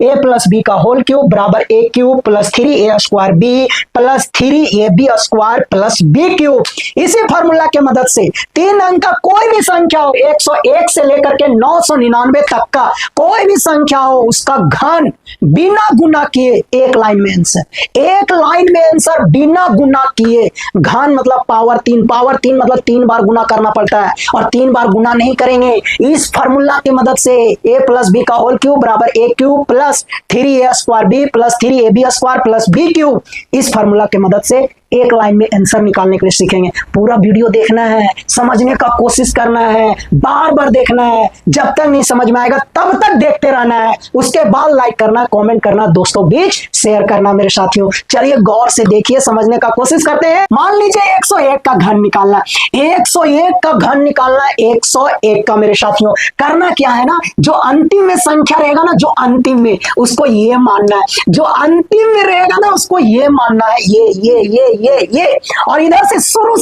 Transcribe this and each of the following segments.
ए plus B का whole cube बराबर A cube plus 3a square B plus 3ab square plus B cube. इसी formula के मदद से 3 अंक का कोई भी संख्या हो, 101 से लेकर के 999 तक का कोई भी संख्या हो, उसका घन बिना गुना किए एक लाइन में आंसर, एक लाइन में आंसर बिना गुना किए। घन मतलब पावर 3 मतलब 3 बार गुना करना पड़ता है और 3 बार गुना नहीं करेंगे। इस फॉर्मूला की मदद से a प्लस बी का होल क्यूब बराबर a cube plus 3a square b plus 3ab square plus b cube. इस फॉर्मूला की मदद से एक लाइन में आंसर निकालने के लिए सीखेंगे। पूरा वीडियो देखना है, समझने का कोशिश करना है, बार बार देखना है, जब तक नहीं समझ में आएगा तब तक देखते रहना है। उसके बाद लाइक करना, कमेंट करना, दोस्तों बीच शेयर करना मेरे साथियों। चलिए गौर से देखिए, समझने का कोशिश करते हैं। मान लीजिए 101 का घन निकालना, 101 का घन निकालना, 101 का मेरे साथियों करना क्या है ना, जो अंतिम में संख्या रहेगा ना, जो अंतिम में उसको ये मानना है, जो अंतिम में रहेगा ना उसको ये मानना है, ये और इधर से शुरू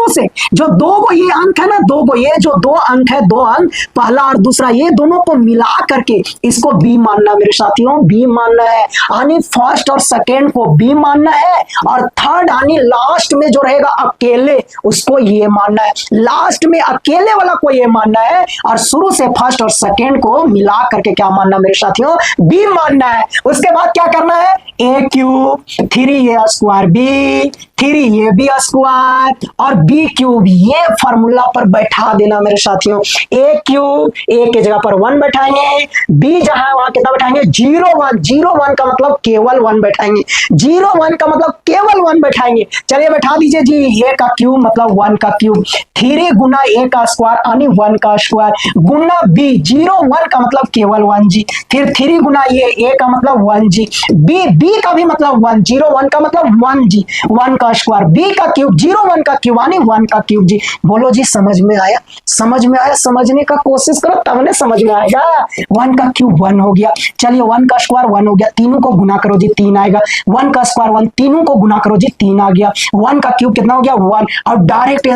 से जो दो गो ये अंक है ना, दो गो ये जो दो अंक है, दो अंक पहला और दूसरा, ये दोनों को मिला करके इसको बी मानना मेरे साथियों, बी मानना है। यानी फर्स्ट और सेकेंड को बी मानना है और थर्ड यानी लास्ट में जो रहेगा अकेले उसको ये मानना है, लास्ट में अकेले वाला को ये मानना है और शुरू से फर्स्ट और सेकेंड को मिला करके क्या मानना मेरे साथियों, बी मानना है। उसके बाद क्या करना है, A cube 3a square B 3ab square और b क्यूब, ये फॉर्मूला पर बैठा देना मेरे साथियों। a क्यूब a के जगह पर 1 बैठाएंगे, b जहां वहां कितना बैठाएंगे 0 1 का मतलब केवल 1 बैठाएंगे, 0 1 का मतलब केवल 1 बैठाएंगे। चलिए बैठा दीजिए जी, a का क्यूब मतलब 1 का क्यूब, 3 गुना a का स्क्वायर यानी 1 का स्क्वायर गुना b 0 1 का मतलब केवल 1 जी, फिर 3 गुना ये a का मतलब 1 जी, b का भी मतलब 1, 0 1 का मतलब 1 जी, 1 का स्क्वायर, b का क्यूब 0 1 का क्यूब यानी 1 का क्यूब जी। बोलो जी समझ में आया, समझ में आया, समझने का कोशिश करो तब ने समझ में आएगा। 1 का क्यूब 1 हो गया, चलिए 1 का स्क्वायर 1 हो गया, तीनों को गुना करो जी 3 आएगा, 1 का स्क्वायर 1, तीनों को गुना करो जी 3 आ गया, 1 का क्यूब कितना हो गया 1 और डायरेक्ट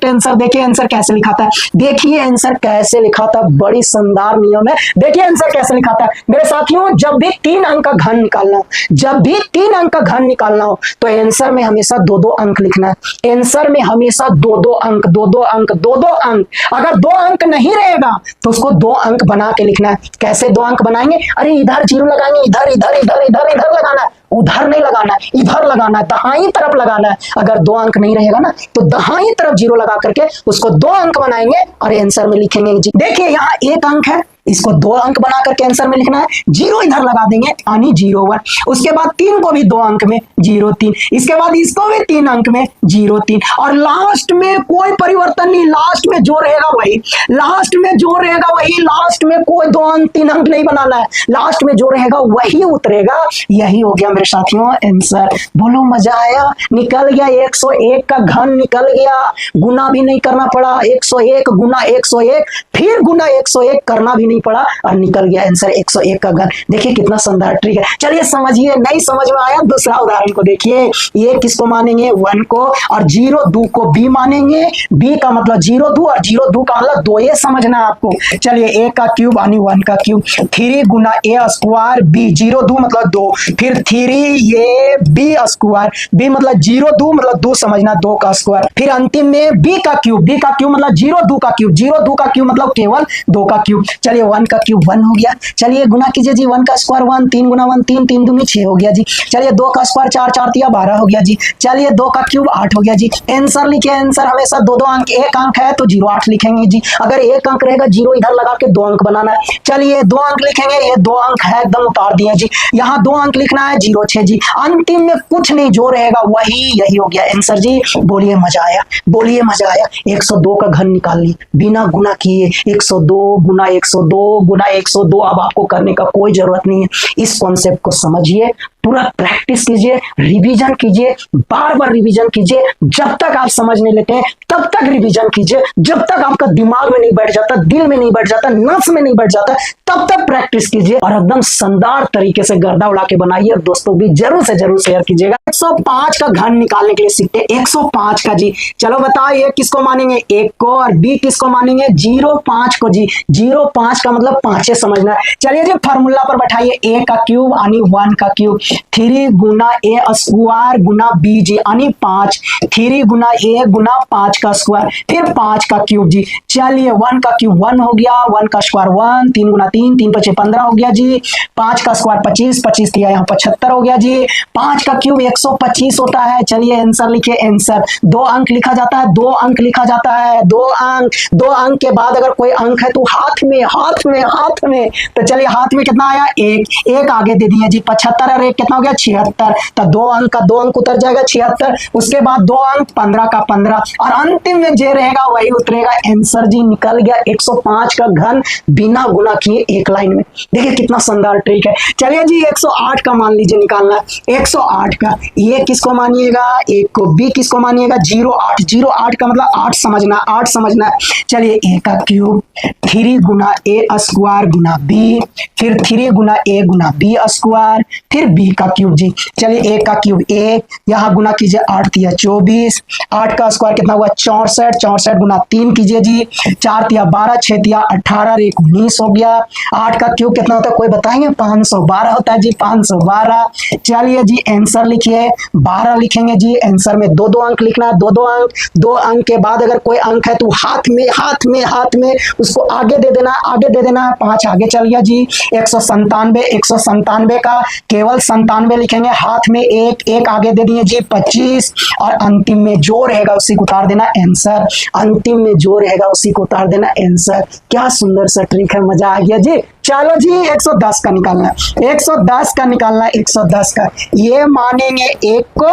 आंसर देखिए आंसर कैसे लिखाता है, देखिए आंसर कैसे लिखाता है, बड़ी शानदार नियम है। देखिए आंसर कैसे लिखाता है मेरे साथियों, जब भी 3 अंक का घन निकालना हो, जब भी 3 अंक का घन निकालना हो तो आंसर में हमेशा 2-2 अंक लिखना है, आंसर में हमेशा 2-2 अंक, 2-2 अंक, 2-2 अंक। अगर 2 अंक नहीं रहेगा तो उसको 2 अंक बना के लिखना है। कैसे 2 अंक बनाएंगे, अरे इधर 0 लगाएंगे, इधर इधर इधर इधर इधर लगाना है, उधर नहीं लगाना है, इधर लगाना है, दाहिनी तरफ लगाना है। अगर 2 अंक नहीं रहेगा ना तो दाहिनी तरफ 0 लगा करके उसको 2 अंक बनाएंगे और आंसर में लिखेंगे जी। देखिए यहाँ 1 अंक है, इसको 2 अंक बना करके आंसर में लिखना है, 0 इधर लगा देंगे यानी 0 1, उसके बाद 3 को भी 2 अंक में 0 3, इसके बाद इसको भी 3 अंक में 0 3 और लास्ट में कोई परिवर्तन नहीं, लास्ट में जो रहेगा वही, लास्ट में जो रहेगा वही, लास्ट में कोई 2 अंक 3 अंक नहीं बनाना है, लास्ट में जो रहेगा वही उतरेगा। यही हो गया मेरे साथियों आंसर। बोलो मजा आया, निकल गया 101 का घन निकल गया, गुना भी नहीं करना पड़ा, 101 गुना 101 फिर गुना 101 करना भी नहीं पड़ा और निकल गया आंसर 101 का घन। देखिए कितना शानदार ट्रिक है। चलिए समझिए, नहीं समझ में आया दूसरा उदाहरण को देखिए, ये किसको मानेंगे 1 को और 0 2 को b मानेंगे, b का मतलब 0 2 और 0 2 का मतलब 2, ये समझना है आपको। चलिए a का क्यूब यानी 1 का cube, 3 Guna a square b 0 2 मतलब 2, फिर 3ab स्क्वायर, b मतलब 0 2 मतलब 2 समझना, 2 का स्क्वायर, फिर अंतिम में b का क्यूब मतलब 0 2 का क्यूब, 0 2 का क्यूब मतलब केवल 2 का क्यूब। चलिए 1 का क्यूब 1 हो गया, चलिए गुना कीजिए जी, 1 का स्क्वायर 1, 3 गुना 1 3, 3 दूनी 6 हो गया जी। चलिए 2 का स्क्वायर 4 4 तिया 12 हो गया जी। चलिए 2 का क्यूब 8 हो गया जी। आंसर लिखिए, आंसर हमेशा 2-2 अंक, 1 अंक है तो 0 8 लिखेंगे जी, अगर 1 अंक रहेगा 0 इधर लगा के 2 अंक बनाना है। चलिए 2 अंक लिखेंगे, ये 2 अंक है एकदम उतार दिए जी, यहाँ 2 अंक लिखना है 0 6 जी, अंतिम में कुछ नहीं, जो रहेगा वही, यही हो गया आंसर जी। बोलिए मजा आया, बोलिए मजा आया। 102 का घन निकाल ली बिना गुना किए, 102 गुना 102 गुना 102, अब आपको करने का कोई जरूरत नहीं है। इस कॉन्सेप्ट को समझिए, पूरा प्रैक्टिस कीजिए, रिवीजन कीजिए, बार बार रिवीजन कीजिए। जब तक आप समझ नहीं लेते हैं तब तक रिवीजन कीजिए, जब तक आपका दिमाग में नहीं बैठ जाता, दिल में नहीं बैठ जाता, नस में नहीं बैठ जाता, तब तक प्रैक्टिस कीजिए और एकदम शानदार तरीके से गर्दा उड़ा के बनाइए। और दोस्तों भी जरूर से जरूर शेयर कीजिएगा। 105 का घन निकालने के लिए सीखते हैं। 105 का जी, चलो बताइए किसको मानेंगे, 1 को, और बी किसको मानेंगे, 0.5 को जी। 0.5 का मतलब 5 समझना है। चलिए जी फार्मूला पर बैठाइए, a का क्यूब यानी 1 का cube, 3 Guna a square Guna b जी यानी 5, 3 गुना a गुना 5 का स्क्वायर, फिर 5 का क्यूब जी। चलिए 1 का क्यूब 1 हो गया, 1 का स्क्वायर 1, 3 गुना 3, 3 5 15 हो गया जी। 5 का स्क्वायर 25, 25 किया यहाँ 75 हो गया जी। 5 का क्यूब 125 होता है। चलिए आंसर लिखिए, आंसर 2 अंक लिखा जाता है, 2 अंक लिखा जाता है, 2 अंक। 2 अंक के बाद अगर कोई अंक है तो हाथ में, हाथ में, हाथ में। तो चलिए हाथ में कितना आया, 1, 1 आगे दे दिए जी। 75 और 1 कितना हो गया, 76। तो 2 अंक का 2 अंक उतर जाएगा 76, उसके बाद 2 अंक 15 का 15, और अंतिम में जे रहेगा वही उतरेगा। आंसर जी निकल गया 105 का घन बिना गुना किए एक लाइन में। देखिए कितना शानदार ट्रिक है। चलिए जी 108 का मान लीजिए निकालना है। 108 का ये किसको मानिएगा, 1 को, बी किसको मानिएगा, 0.8। 0.8 का मतलब 8 समझना, 8 समझना है। चलिए a का cube 3 Guna a square Guna b, फिर 3 गुना a गुना b स्क्वायर, फिर b का क्यूब जी। चलिए a का क्यूब a, यहाँ गुना कीजिए, 8 तिया 24, 8 का स्क्वायर कितना हुआ 64, 64 गुना 3 कीजिए जी, 4 तिया 12, 6 तिया 18, 19 हो गया। 8 का क्यूब कितना होता है कोई बताएंगे, 512 होता है जी, 512। चलिए जी आंसर लिखिए, 12 लिखेंगे जी। आंसर में 2 अंक लिखना है, 2 अंक। 2 अंक के बाद अगर कोई अंक है तो हाथ में, हाथ में, हाथ में उसको आगे दे देना है, आगे दे देना है। 5 आगे चल गया जी। 197, 197 का केवल 97 लिखेंगे, हाथ में 1 आगे दे दिए जी, 25, और अंतिम में जो रहेगा उसी को उतार देना आंसर। अंतिम में जो रहेगा उसी को उतार देना आंसर। क्या सुंदर सा ट्रिक है, मजा आ गया जी। चलो जी 110 का निकालना है, 110 का निकालना है। 110 का ये मानेंगे 1 को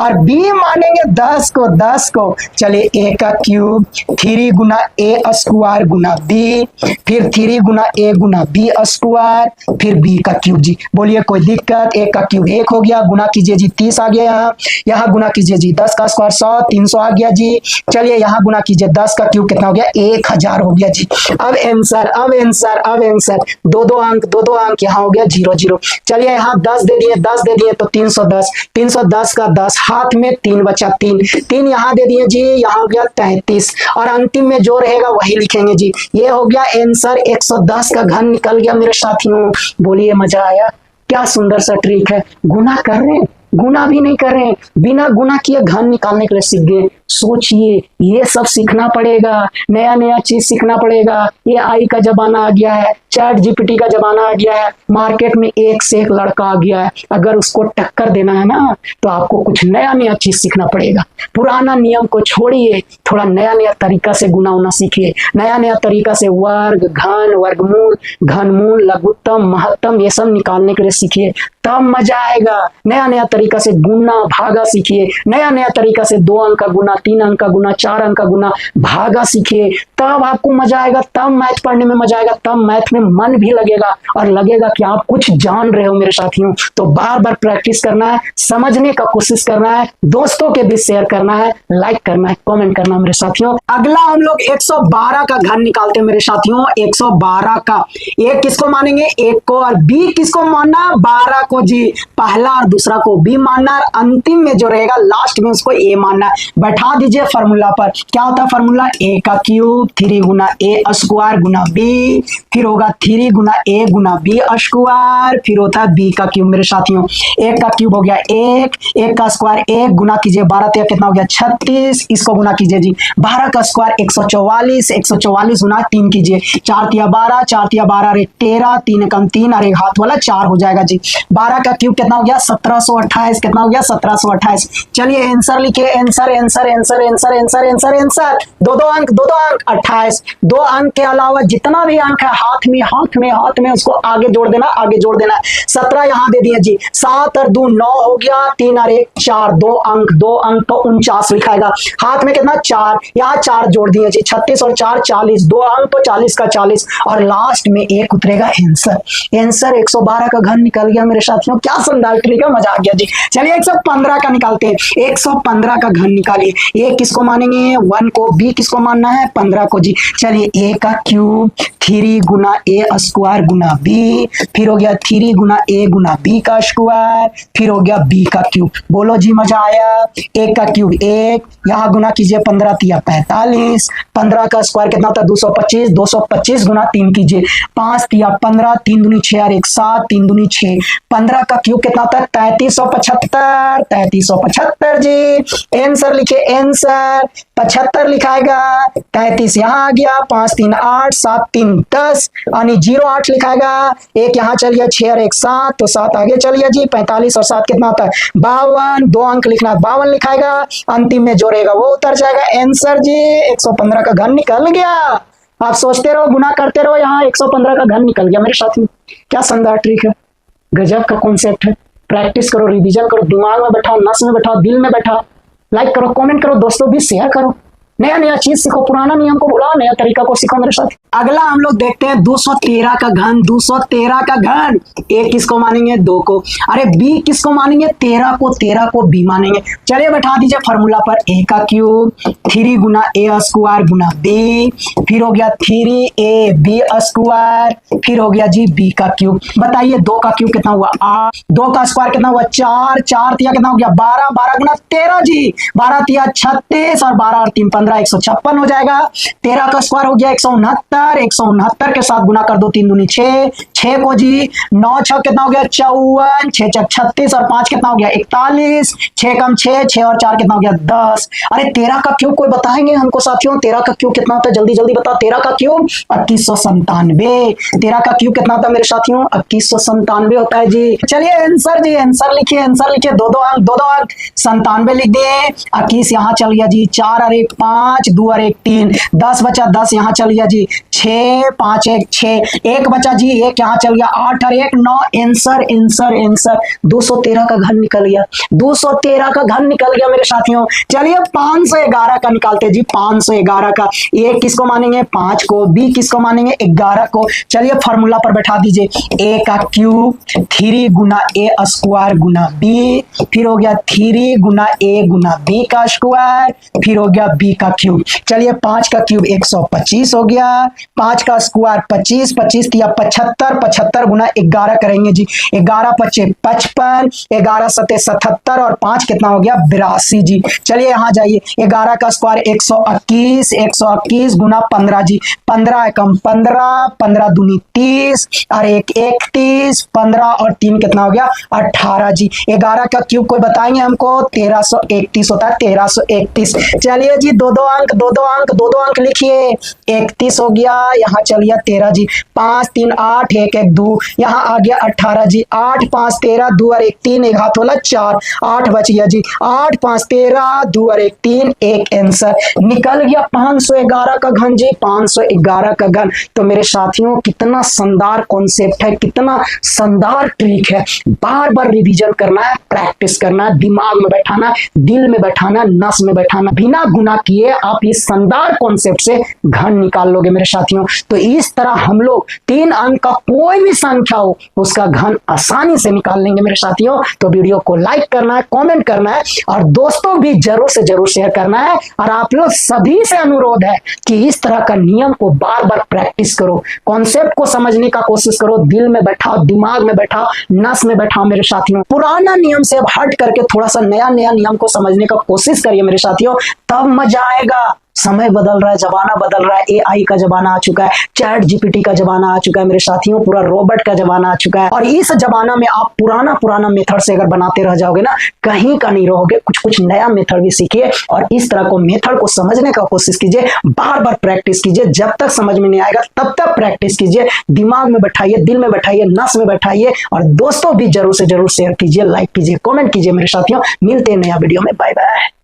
और b मानेंगे 10 को, 10 को। चलिए a का cube 3 Guna a square Guna b, फिर 3 गुना a गुना b स्क्वायर, फिर b का क्यूब जी। बोलिए कोई दिक्कत, a का क्यूब 1 हो गया, गुना कीजिए जी 30 आ गया, यहाँ गुना कीजिए जी 10 का स्क्वायर 100, 300 आ गया जी। चलिए यहाँ गुना कीजिए 10 का क्यूब कितना हो गया, 1000 हो गया जी। अब आंसर, अब आंसर, अब आंसर, 2 अंक, 2 अंक, यहाँ हो गया 0 0। चलिए यहाँ 10 दे दिए, 10 दे दिए तो 310, 310 का 10, हाथ में 3 बचा, 3 यहाँ दे दिए जी, यहाँ हो गया 33, और अंतिम में जो रहेगा वही लिखेंगे जी। ये हो गया आंसर, 110 का घन निकल गया मेरे साथियों। बोलिए मजा आया, क्या सुंदर सा ट्रिक है। गुना कर रहे हैं, गुना भी नहीं कर रहे हैं, बिना गुना किए घन निकालने के लिए सीख गए। सोचिए ये सब सीखना पड़ेगा, नया नया चीज सीखना पड़ेगा। ये AI का जमाना आ गया है, चैट GPT का जमाना आ गया है, मार्केट में एक से एक लड़का आ गया है। अगर उसको टक्कर देना है ना तो आपको कुछ नया नया चीज सीखना पड़ेगा। पुराना नियम को छोड़िए, थोड़ा नया नया तरीका से गुना होना सीखिए, नया नया तरीका से वर्ग, घन, वर्गमूल, घनमूल, लघुत्तम, महत्तम ये सब निकालने के लिए सीखिए, तब मजा आएगा। नया नया तरीका से गुना भागा सीखिए, नया नया तरीका से 2 अंक का गुना, 3 अंक का गुना, 4 अंक का गुना भागा सीखिए, तब आपको मजा आएगा, तब मैथ पढ़ने में मजा आएगा, तब मैथ में मन भी लगेगा और लगेगा कि आप कुछ जान रहे हो मेरे साथियों। तो बार बार प्रैक्टिस करना है, समझने का कोशिश करना है, दोस्तों के बीच शेयर करना है, लाइक करना है, कमेंट करना है मेरे साथियों। अगला हम लोग 112 का घन निकालते हैं मेरे साथियों। 112 का एक किसको मानेंगे, 1 को, और b किसको मानना, 12 को जी। पहला और दूसरा को b मानना, और अंतिम में जो रहेगा लास्ट में उसको a मानना। बैठा दीजिए फार्मूला पर। क्या होता है फार्मूला, a का cube 3 Guna a square Guna b, फिर होगा 3 गुना a गुना b स्क्वायर, फिर होता है b का क्यूब मेरे साथियों। 1 का क्यूब हो गया 1, 1 का स्क्वायर 1, गुना कीजिए 12 तिया कितना हो गया 36, इसको गुना कीजिए जी। 12 का स्क्वायर 144, 144 गुना 3 कीजिए, 4 तिया 12, 4 तिया 12 और 13, 3 कम 3 और एक हाथ वाला 4 हो जाएगा जी। 12 का क्यूब कितना हो गया 1728, कितना हो गया 1728। चलिए आंसर लिखिए, answer, answer, answer, answer, answer, answer, answer. 2 अंक, 2 अंक 28। 2 अंक के अलावा जितना भी अंक है हाथ में हाथ में उसको आगे जोड़ देना, आगे जोड़ देना। 17 यहाँ दे दिए जी, 7 और 2 9 हो गया, 3 और 1 4, 2 अंक तो 49 लिखाएगा। हाथ में कितना 4, यहाँ 4 जोड़ दिए जी, 36 और 4 40, 2 अंक तो 40 का 40 और लास्ट में 1 उतरेगा आंसर 112 का घन निकल गया मेरे साथियों। क्या शानदार ट्रिक है, मजा आ गया जी। चलिए 115 का निकालते हैं, 115 का घन निकालिए। ए किसको मानेंगे, 1 को, बी किसको मानना है, 15 को जी। चलिए ए का क्यूब 3 गुना ए स्क्वायर गुना बी, फिर हो गया 3 गुना ए गुना बी का स्क्वायर, फिर हो गया बी का क्यूब। बोलो जी मजा आया। ए का क्यूब 1, यहाँ गुना कीजिए 15 तिया 45, 15 का स्क्वायर कितना होता है 225, 225 गुना 3 कीजिए 5 तिया 15, 3 दूनी 6 और 1 7, 3 दूनी 6, 15 का क्यूब कितना होता है 3375, 3375 जी। आंसर लिखिए, आंसर 75 लिखाएगा, 33 यहाँ आ गया, 5 3 8, 7 3 10 यानी 08 लिखाएगा। एक यहाँ चल गया 6 और 1 7, तो 7 आगे चल गया जी। 45 और 7 कितना होता है 52, 2 अंक लिखना, 52 लिखाएगा, अंतिम में जोड़ेगा वो उतर जाएगा। आंसर जी 115 का घन निकल गया। आप सोचते रहो, गुना करते रहो, यहाँ 115 का घन निकल गया मेरे साथी। क्या शानदार ट्रिक है, गजब का कॉन्सेप्ट है। प्रैक्टिस करो, रिवीजन करो, दिमाग में बैठाओ, नस में बैठाओ, दिल में बैठाओ। लाइक करो, कमेंट करो, दोस्तों भी शेयर करो। नया नया चीज सीखो, पुराना नियम को भुलाओ, नया तरीका को सीखो मेरे साथ। अगला हम लोग देखते हैं 213 का घन। 213 का घन, ए किसको मानेंगे 2 को, अरे बी किसको मानेंगे 13 को, 13 को बी मानेंगे। चलिए बैठा दीजिए फॉर्मूला पर, ए का क्यूब 3 गुना ए स्क्वायर गुना बी, फिर हो गया 3 ए बी स्क्वायर, फिर हो गया जी बी का क्यूब। बताइए 2 का क्यूब कितना हुआ 8, 2 का स्क्वायर कितना हुआ 4, 4 तिया कितना हो गया 12, 12 गुना 13 जी, 12 तिया 36 और 12 और 3 15, 156 हो जाएगा। 13 का स्क्वायर हो गया 169, 169 के साथ गुना कर दो, 3 दूनी 6, 6 को जी 9 6 कितना हो गया 54, 6 6 36 और 5 कितना हो गया 41, 6 कम 6, 6 और 4 कितना हो गया 10। अरे 13 का क्यूब कोई बताएंगे हमको साथियों, 13 का क्यूब कितना होता है, जल्दी जल्दी बताओ। 13 का क्यूब 2197। 13 का क्यूब कितना होता है मेरे साथियों, 2197 होता है जी। चलिए आंसर जी, आंसर लिखिए, आंसर लिखिए, 2 2 अंक 2 2 अंक 97 लिख दिए। 21 यहाँ चल गया जी, 4 और 1 5, 2 और 1 3, 10 बचा, 10 यहाँ चल गया जी, 6 5 1 6, 1 बचा जी, 1 यहाँ चल गया, 8 और 1 9। आंसर आंसर आंसर 213 का घन निकल गया, 213 का घन निकल गया मेरे साथियों। चलिए 511 का निकालते जी, 511 का। ए किसको मानेंगे 5 को, बी किसको मानेंगे 11 को। चलिए फॉर्मूला पर बैठा दीजिए, ए का क्यूब 3 गुना ए स्क्वायर गुना बी, फिर हो गया 3 गुना ए गुना बी का स्क्वायर, फिर हो गया बी का क्यूब। चलिए 5 का क्यूब 125 हो गया, 5 का स्क्वायर 25, 25 तिया 75, 75 गुना 11 करेंगे जी, 11 पच्चे 55, 11 सते 77 और 5 कितना हो गया 82 जी। चलिए यहाँ जाइए, 11 का स्क्वायर 121, 121 गुना 15 जी, 15 एकम 15, 15 दूनी 30 और 1 31, 15 और 3 कितना हो गया 18 जी। 11 का क्यूब कोई बताएंगे हमको, 1331 होता है, 1331। चलिए जी 2 2 अंक 2 2 अंक 2 2 अंक लिखिए, 31 हो गया, यहाँ चल गया 13 जी, 5 3 8 1 1 2, यहाँ आ गया 18 जी, 8 5 13, 2 और 1 3, एक हाथ वाला 4, 8 बच गया जी, 8 5 13, 2 और 1 3, एक आंसर निकल गया 511 का घन जी, 511 का घन। तो मेरे साथियों कितना शानदार कॉन्सेप्ट है, कितना शानदार ट्रिक है। बार बार रिवीजन करना है, प्रैक्टिस करना है, दिमाग में बैठाना, दिल में बैठाना, नस में बैठाना, बिना गुना किए आप इस शानदार कॉन्सेप्ट से घन निकाल लोगे मेरे साथियों। तो इस तरह हम लोग 3 अंक का कोई भी संख्या हो उसका घन आसानी से निकाल लेंगे मेरे साथियों। तो वीडियो को लाइक करना है, कमेंट करना है और दोस्तों भी जरूर से जरूर शेयर करना है। और आप लोग सभी से अनुरोध है कि इस तरह का नियम को बार बार प्रैक्टिस करो, कॉन्सेप्ट को समझने का कोशिश करो, दिल में बैठाओ, दिमाग में बैठाओ, नस में बैठाओ मेरे साथियों। पुराना नियम से अब हट करके थोड़ा सा नया नया नियम को समझने का कोशिश करिए मेरे साथियों, तब मजा आएगा। समय बदल रहा है, जमाना बदल रहा है, एआई का जमाना आ चुका है, चैट जीपीटी का जमाना आ चुका है मेरे साथियों, पूरा रोबोट का जमाना आ चुका है। और इस जमाना में आप पुराना मेथड से अगर बनाते रह जाओगे ना, कहीं का नहीं रहोगे। कुछ नया मेथड भी सीखिए और इस तरह को मेथड को समझने का कोशिश कीजिए, बार बार प्रैक्टिस कीजिए। जब तक समझ में नहीं आएगा तब तक प्रैक्टिस कीजिए, दिमाग में बैठाइए, दिल में बैठाइए, नस में बैठाइए और दोस्तों भी जरूर से जरूर शेयर कीजिए, लाइक कीजिए, कमेंट कीजिए मेरे साथियों। मिलते हैं नया वीडियो में, बाय बाय।